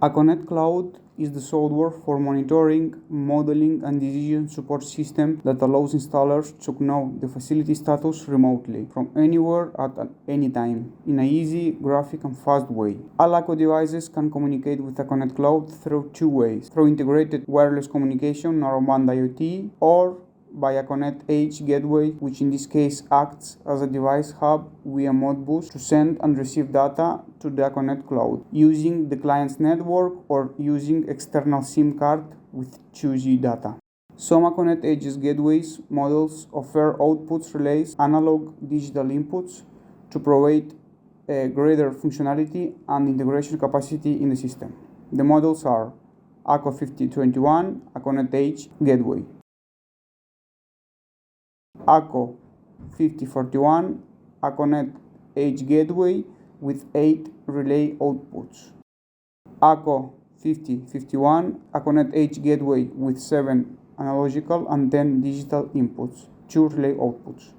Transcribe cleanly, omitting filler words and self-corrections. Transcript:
AKONET Cloud is the software for monitoring, modeling, and decision support system that allows installers to know the facility status remotely from anywhere at any time in an easy, graphic, and fast way. All AKO devices can communicate with AKONET Cloud through two ways: through integrated wireless communication, narrowband IoT, or by AKONET EDGE gateway, which in this case acts as a device hub via Modbus to send and receive data to the AKONET Cloud using the client's network or using external SIM card with 2G data. Some AKONET EDGE gateways models offer outputs relays, analog digital inputs to provide greater functionality and integration capacity in the system. The models are AKO 5021 AKONET EDGE gateway, AKO 5041 AKONET EDGE gateway with 8 relay outputs, AKO 5051 AKONET EDGE gateway with 7 analogical and 10 digital inputs, 2 relay outputs.